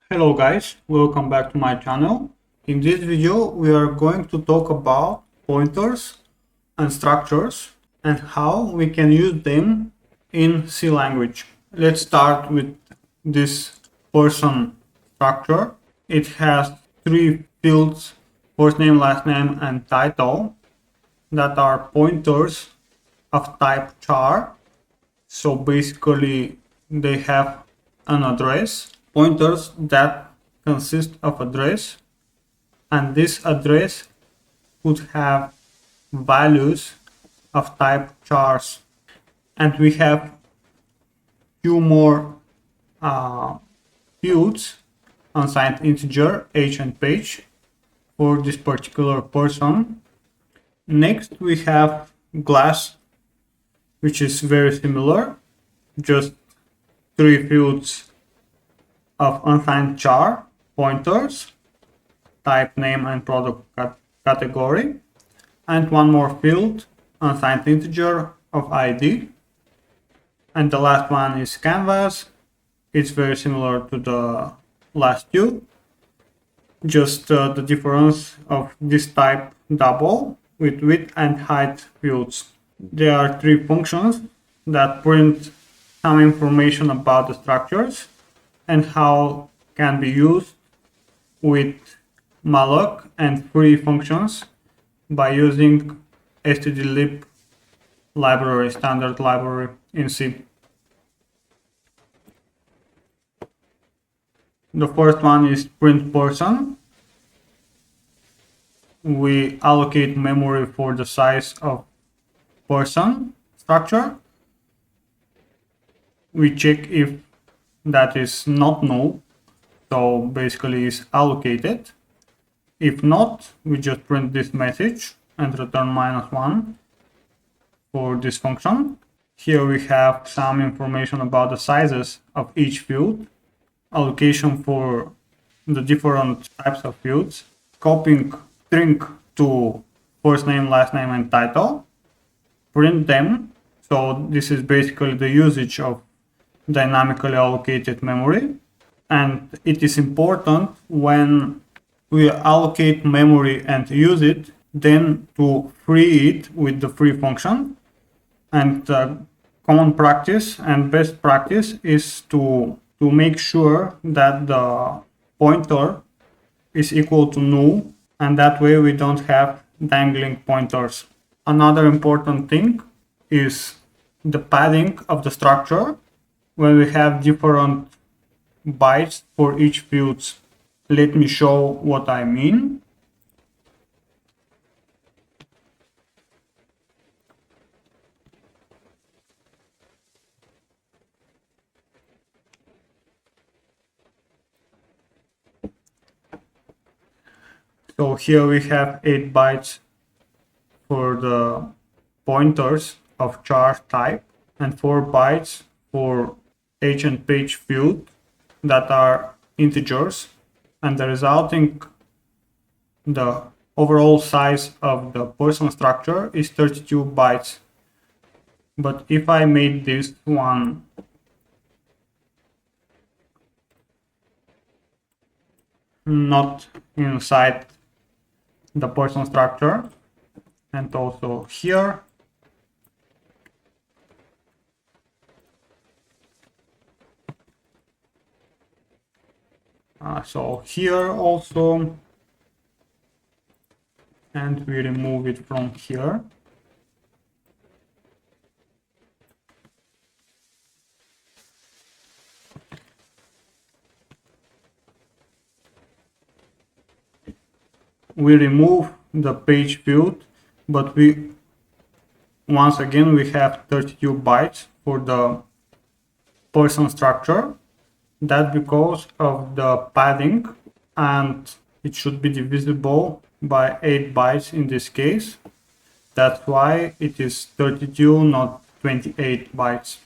Hello guys, welcome back to my channel. In this video we are going to talk about pointers and structures and how we can use them in C language. Let's start with this person structure. It has three fields: first name, last name and title, that are pointers of type char. So basically they have an address, pointers that consist of address, and this address could have values of type chars. And we have few more fields: unsigned integer, age and page for this particular person. Next we have class, which is very similar, just three fields of unsigned char, pointers, type, name and product category, and one more field, unsigned integer of ID. And the last one is canvas. It's very similar to the last two, just the difference of this type double with width and height fields. There are three functions that print some information about the structures and how can be used with malloc and free functions by using stdlib library, standard library in C. The first one is print person. We allocate memory for the size of person structure. We check if that is not null, so basically is allocated. If not, we just print this message and return -1 for this function. Here we have some information about the sizes of each field, allocation for the different types of fields, copying string to first name, last name and title, print them. So this is basically the usage of dynamically allocated memory, and it is important when we allocate memory and use it, then to free it with the free function. And common practice and best practice is to make sure that the pointer is equal to null, and that way we don't have dangling pointers. Another important thing is the padding of the structure when we have different bytes for each field. Let me show what I mean. So here we have 8 bytes for the pointers of char type and 4 bytes for age and page field that are integers, and the resulting the overall size of the person structure is 32 bytes. But if I made this one not inside the person structure, and also here, so here also, and we remove it from here. We remove the page field, but we once again we have 32 bytes for the person structure. That's because of the padding, and it should be divisible by 8 bytes in this case. That's why it is 32, not 28 bytes.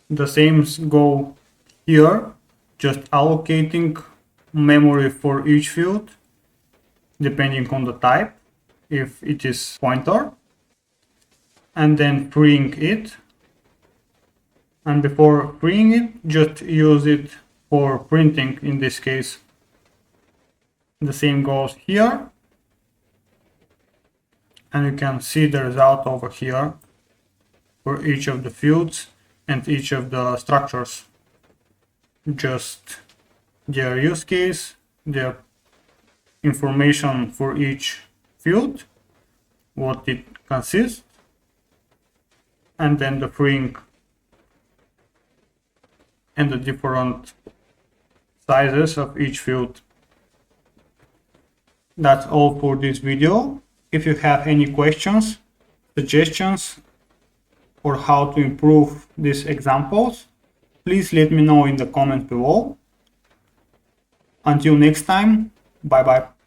The same go here, just allocating memory for each field depending on the type. If it is pointer, and then freeing it. And before freeing it, just use it for printing in this case. The same goes here. And you can see the result over here for each of the fields and each of the structures. Just their use case, their information for each field, what it consists, and then the freeing and the different sizes of each field. That's all for this video. If you have any questions, suggestions, or how to improve these examples, please let me know in the comments below. Until next time, bye bye.